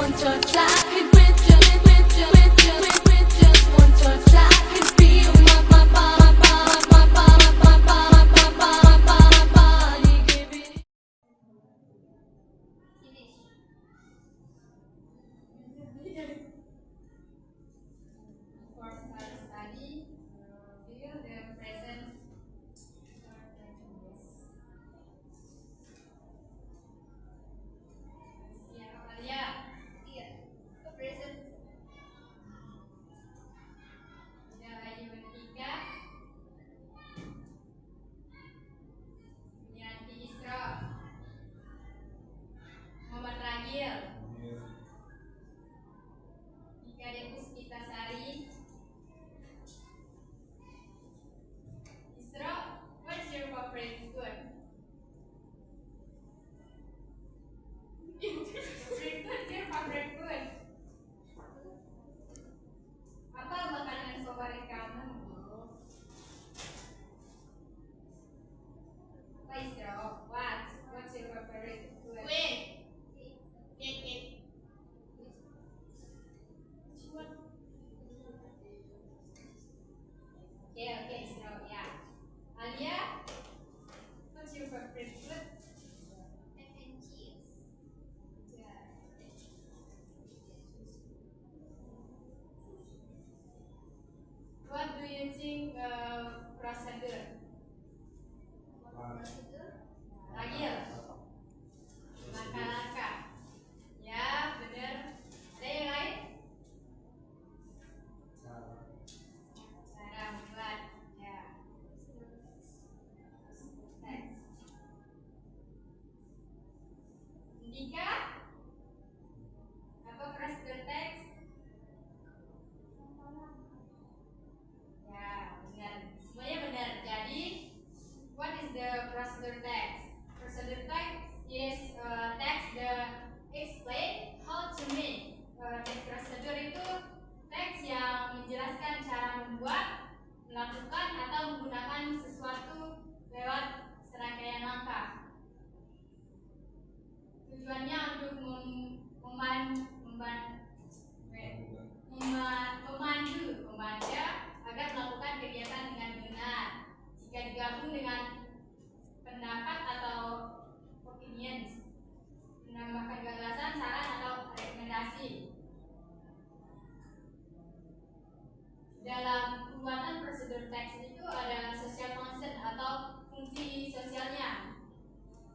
one touch, I could with just one touch, I could feel my body giving. For study, feel the present. What's your favorite food? Favorite food. Apa makanan favorit kamu? Apa Isra? What's your favorite food? Wait. Okay, Isra, yeah. Alia, what's your favorite food? Mac and cheese. Yeah. What do you think procedure? Ragil. Laka-laka. Ya, benar. Ada yang lain? Cara membuat. Ya. Teks. Indika? Apa procedure teks? Ya, benar. Semuanya benar. Jadi, what is the procedure text? Procedure text is text that explain how to make. Text procedure itu teks yang menjelaskan cara membuat, melakukan atau menggunakan sesuatu lewat serangkaian langkah. Tujuannya untuk memandu pembaca agar melakukan kegiatan dengan benar. Jika digabung dengan pendapat atau opinions, menambahkan gagasan, saran atau rekomendasi. Dalam pembuatan prosedur teks itu ada social function atau fungsi sosialnya.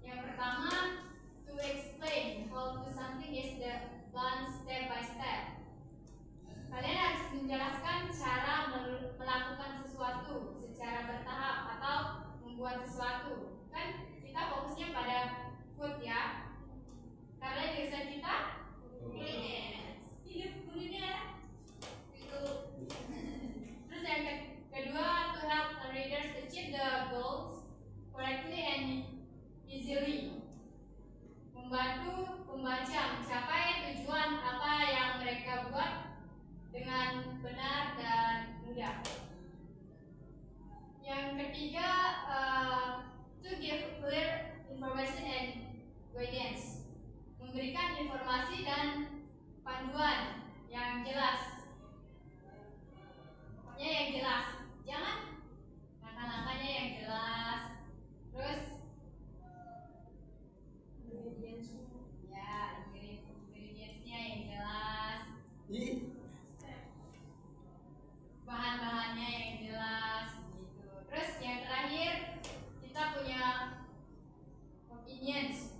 Yang pertama, to explain how to something is the plan step by step. Kalian harus menjelaskan cara melakukan sesuatu secara bertahap atau membuat sesuatu. Kan kita fokusnya pada food ya. Karena jurusan kita kuliner. Hidup kuliner. Itu. Terus yang kedua, to help readers achieve the goals correctly and easily. Membantu pembaca mencapai tujuan apa yang mereka buat dengan benar dan mudah. Yang ketiga, to give clear information and guidance. Memberikan informasi dan panduan yang jelas. Pokoknya yang jelas. Jangan langkah-langkahnya yang jelas. Terus ya, ingredients-nya yang jelas. Bahan-bahannya yang jelas gitu. Terus yang terakhir, kita punya opinions,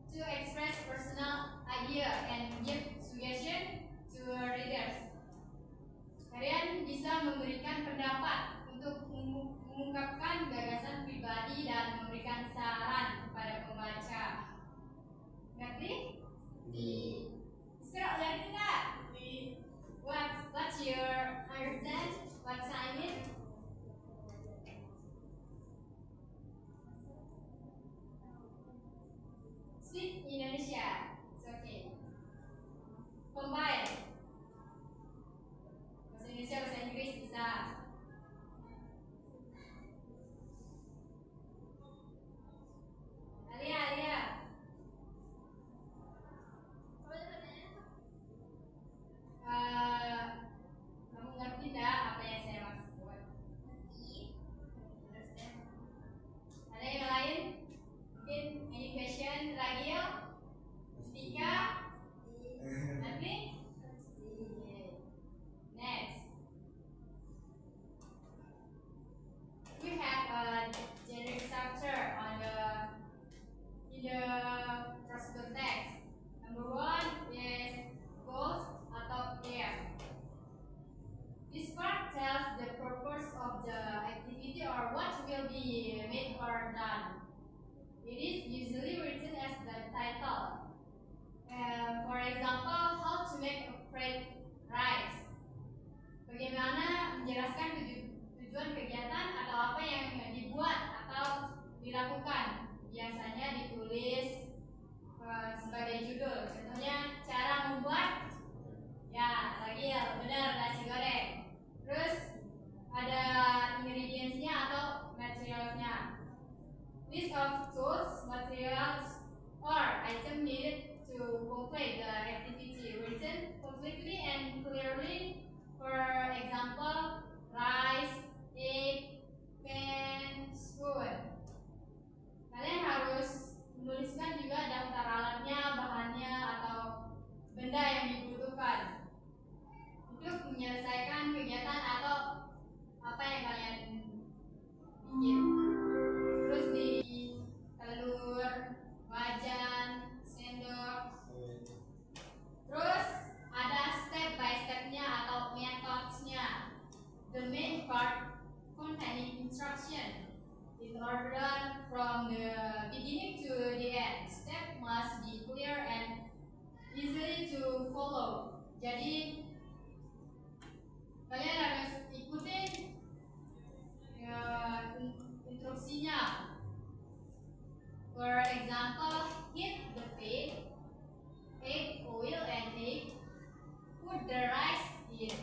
to express personal idea and give suggestion to readers. Kalian bisa memberikan pendapat untuk mengungkapkan gagasan pribadi dan memberikan saran kepada pembaca. Ngerti? Isra, ngerti nggak? What's your understand? What's I mean? Speak Indonesia. It's okay. Combine. Bahasa Indonesia, bahasa Inggris bisa. Alia. follow. Jadi kalian harus ikutin instruksinya. For example, heat the pan, add oil and egg, put the rice in.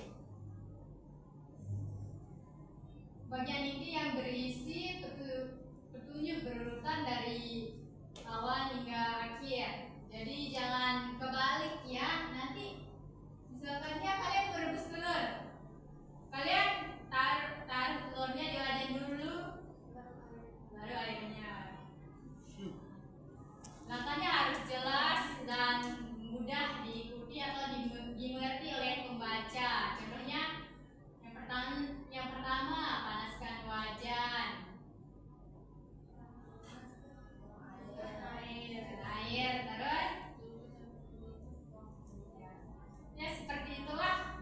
Bagian ini yang berisi petunjuk berurutan dari awal hingga akhir. Jadi jangan kebalik ya. Nanti misalkan ya kalian merebus telur, kalian taruh telurnya diadon dulu, baru airnya. Langkahnya harus jelas dan mudah diikuti atau dimengerti oleh pembaca. Contohnya yang pertama panaskan wajan. Air terus ya seperti itulah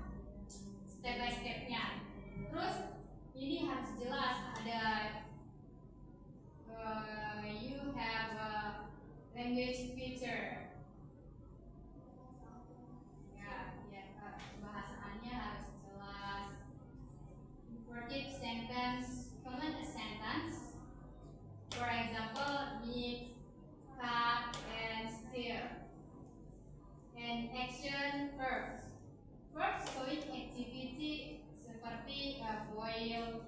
step by stepnya. Terus ini harus jelas ada you have a language feature. Bahasaannya harus jelas. Imperative sentence, comment a sentence. For example, mix, cut, and stir. And action verbs. Verbs showing activity seperti boil,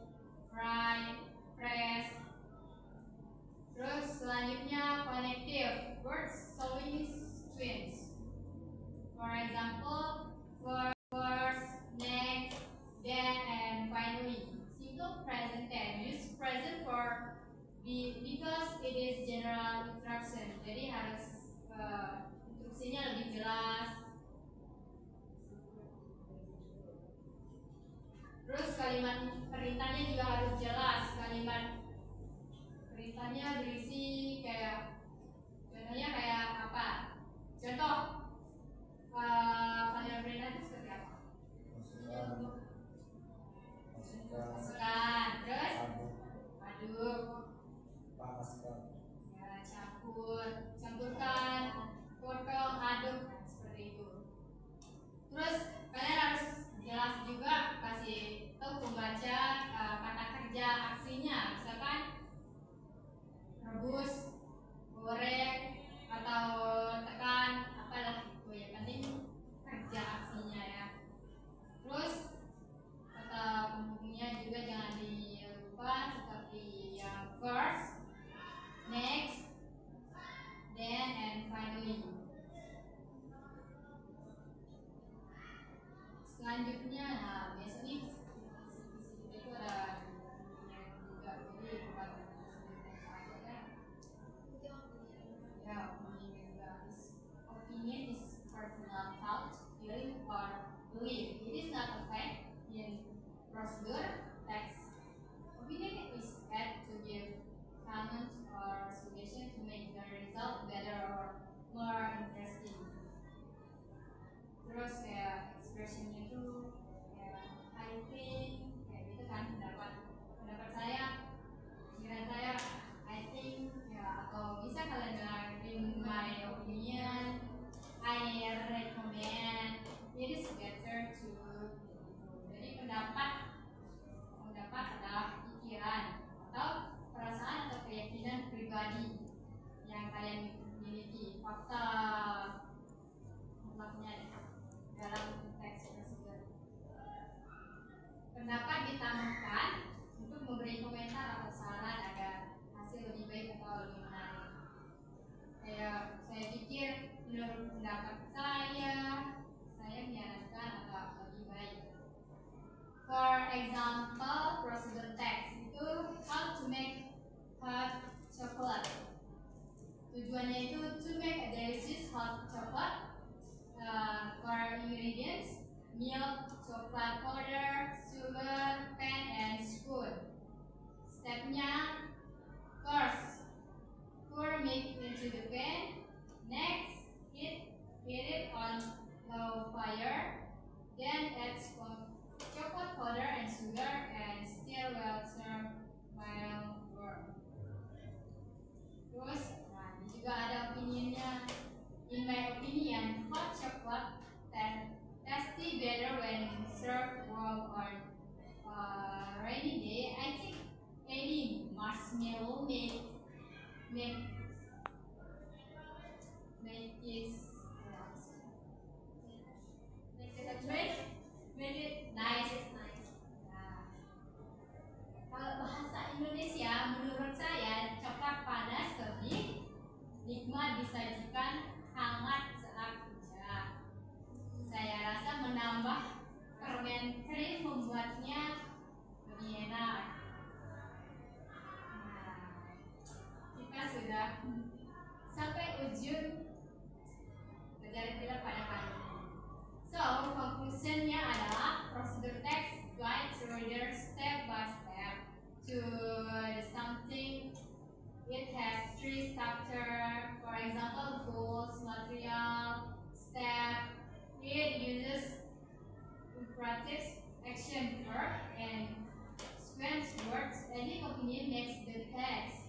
fry, press. Terus selanjutnya connective. Words showing strings. For example, first, next, then, and finally. Simple present tense. Use present for because it is general instruction. Jadi harus instruksinya lebih jelas. Terus kalimat perintahnya juga harus jelas. Kalimat perintahnya berisi kayak contohnya kayak apa? Contoh kalimat perintah itu seperti apa? Masukkan, terus aduk, ya, campurkan, potong, aduk, seperti itu. Terus kalian harus jelas juga kasih tahu pembaca kata kerja aksinya, misalkan rebus, goreng, atau tekan, apalah itu ya, penting kerja aksinya ya. Terus kata penghubungnya juga jangan dilupa seperti yang first, next, then, and finally. Selanjutnya, nah biasanya itu ada juga, jadi bukan saja kan. Ya, opinion is personal thought, feeling, or belief. It is not a fact in procedure text. Opinion is added to give comments or suggestions to make the result better or more interesting. Terus kayak expressionnya itu kayak I think, kayak gitu kan, pendapat saya, pikiran saya, I think ya, atau bisa kalian bilang in my opinion, I recommend, it is better to. Jadi pendapat adalah pikiran atau perasaan atau keyakinan pribadi yang kalian miliki. Fakta mutlaknya dalam teks tersebut. Pendapat ditambahkan untuk memberi komentar atau saran agar hasil lebih baik atau lebih menarik. Kayak saya pikir menurut pendapat saya menyarankan atau lebih baik. For example, procedure text itu how to make hot chocolate. Tujuannya itu to make a delicious hot chocolate. For ingredients, milk, chocolate powder, sugar, pan, and spoon. Stepnya, first, pour milk into the pan. Next, heat it on low fire. Then add chocolate powder and sugar and stir well while warm. Terus, nah ini juga ada opinionnya. In my opinion, hot chocolate see better when served warm or rainy day. I think any marshmallow make it make it nice. Nah, kalau bahasa Indonesia menurut saya coklat panas lebih nikmat disajikan hangat saat hujan. Saya rasa menambah permen krim membuatnya lebih enak. Nah, kita sudah sampai ujung pelajaran kita pada hari ini. So, conclusionnya adalah prosedur text guides reader step by step to something. It has 3 chapters, for example, goals, material, step. It uses imperative, action, verb, and sequence words. Any opinion makes the text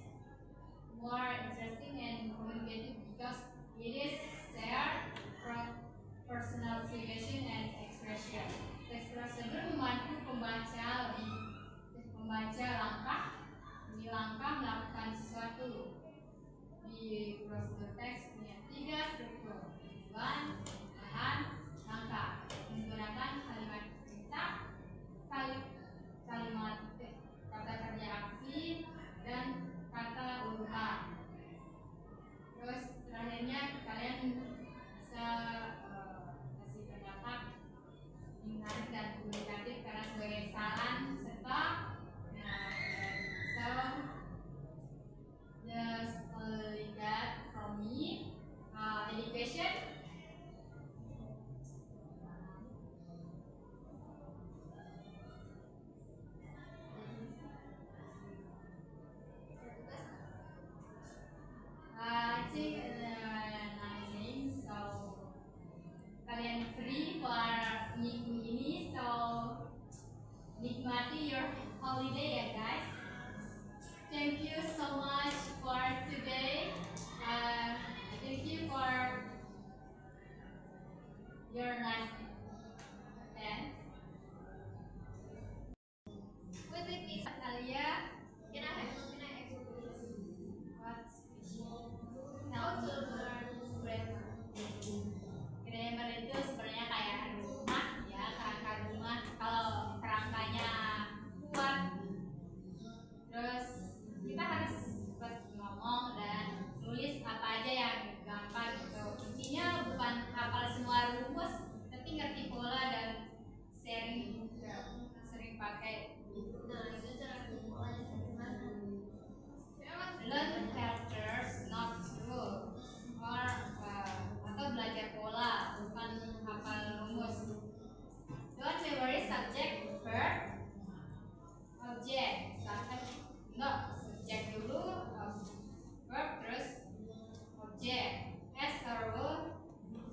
more interesting and communicative because it is shared from personal situation and expression. Text prosedur membantu pembaca langkah demi langkah melakukan sesuatu. Di prosedur teks punya 3 struktur: tujuan, bahan, langkah. Menggunakan kalimat perintah, kalimat kata kerja aktif, dan kata urutan. Terus terakhirnya kalian bisa kasih pendapat menarik dan komunikatif karena sebagai saran serta so just only that from me. Education. I think nothing. So kalian free for minggu ini. So nikmati your holiday ya guys. Thank you so much for today. Thank you for your nice attend. With the pizza Alia, can I explain what's how to learn grammar? Grammar itu sebenarnya kayak rumah ya, kerangka rumah. Kalau kerangkanya kuat, terus kita harus cepat ngomong dan nulis apa aja yang gampang gitu. Intinya bukan hafal semua rumus, tapi ngerti pola dan sering pakai. Nah, itu cara polanya gimana? Learn characters, not rules, or atau belajar pola, bukan hafal rumus. Don't memorize subject, verb, object. Enggak, subjek dulu, verb terus object. As a rule,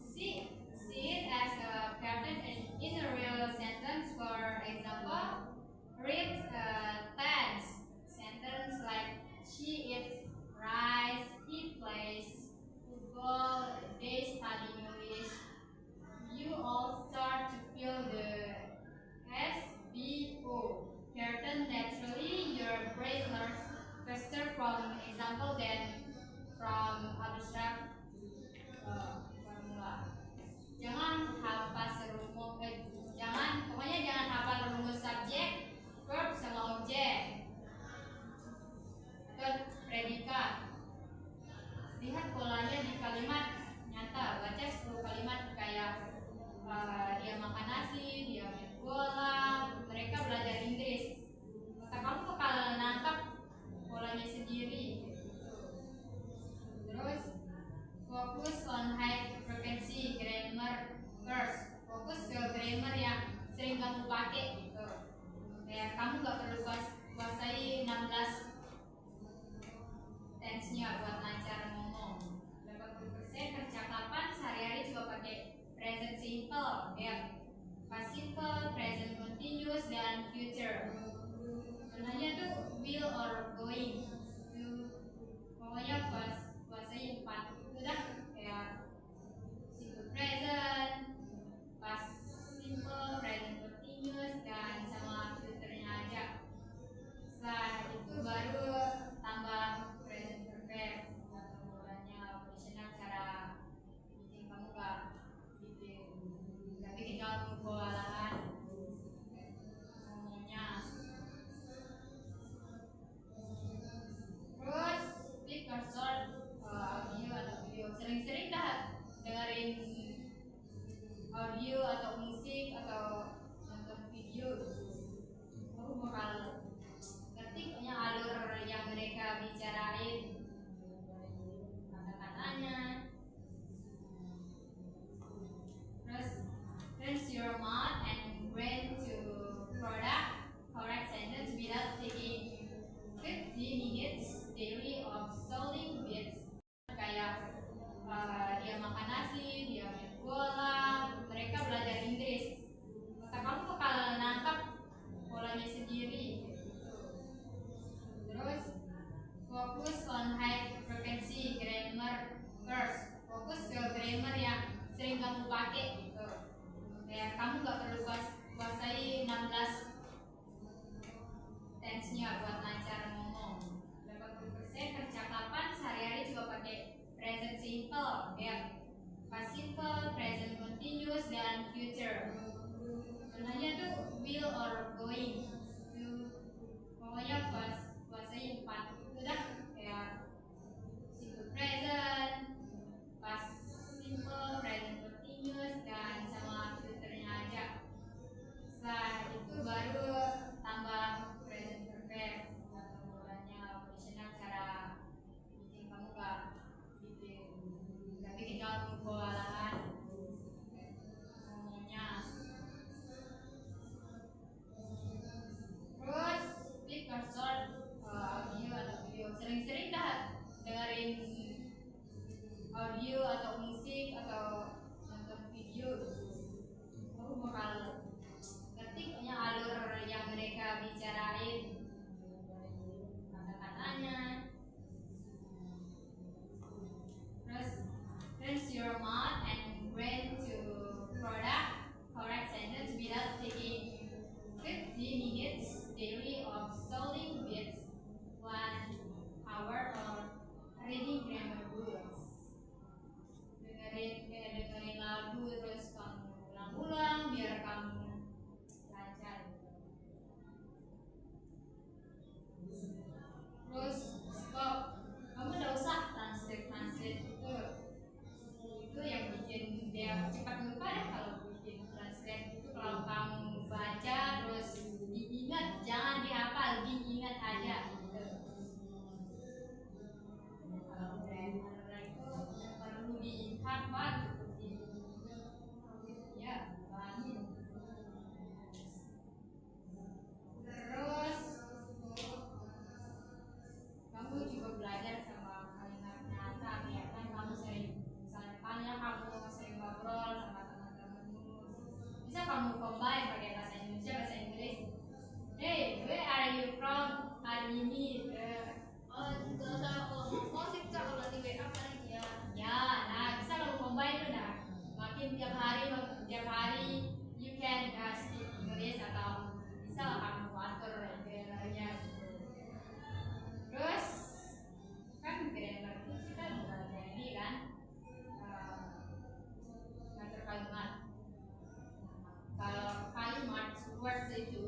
see it as a pattern in a real sentence. For example, read tense sentence like she eats rice, he plays football, they study English. You all start to feel the SVO pattern naturally. Your brain learns faster from example than from abstract formula. Jangan hafal pokoknya jangan hafal rumus subjek, verb sama objek atau predikat. Lihat polanya di kalimat nyata. Baca 10 kalimat kayak dia makan nasi, dia main bola. Mereka belajar Inggris. Maka kamu bakal nangkap polanya sendiri. Terus fokus on high frequency grammar first. Fokus ke grammar yang sering kamu pakai gitu. Kayak kamu gak perlu kuasai 16 tense-nya buat lancar ngomong. 80% percakapan sehari-hari juga pakai present simple, ya. Past simple, present continuous, dan future. Contohnya tuh will or going. Pokoknya kuasai 4 itu dah, kayak simple present, past simple pakai gitu. Kayak kamu nggak perlu kuasai 16 tense-nya buat lancar ngomong. 80% percakapan sehari-hari juga pakai present simple, ya. Past simple, present continuous, dan future. Contohnya tuh will or going. Pokoknya kuasai 4 itu dah, kayak simple present, past simple, present continuous, dan sama future-nya aja. Setelah itu baru tambah present perfect atau modalnya conditional, cara bikin kamu gak bikin kamu kewalahan ngomongnya. Terus speak or short audio atau video. Sering-sering dah dengerin audio atau musik atau nonton video. Kamu bakal ngerti punya alur yang mereka bicarain, kata-katanya. Terus train your mouth and brain to correct sentence without taking 50 minutes daily of solving bits 1 hour or reading grammar books. Dengerin lagu terus kamu ulang-ulang biar kamu lancar. Terus stop, kamu udah usah translate itu yang bikin dia cepat lupa ya. Kalau bikin translate itu kalau kamu baca terus diingat, jangan dihafal, diingat aja gitu. Kalau grammar itu perlu dihafal seperti ya, bahanin. Terus kamu juga belajar sama kalimat nyata, ya kan kamu sering, misalnya kamu sering ngobrol sama teman-temanmu, bisa kamu combine pakai bahasa Indonesia, bahasa Inggris. Hey, where are you from hari ini? Oh sih Kak, kalau di WA paling ya. Ya, nah bisa kamu combine tuh, nah makin tiap hari you can speak English, atau bisa lah kamu atur grammarnya. Terus kan grammar itu kita belajar ini kan, ngatur kalimat. Kalau kalimat words itu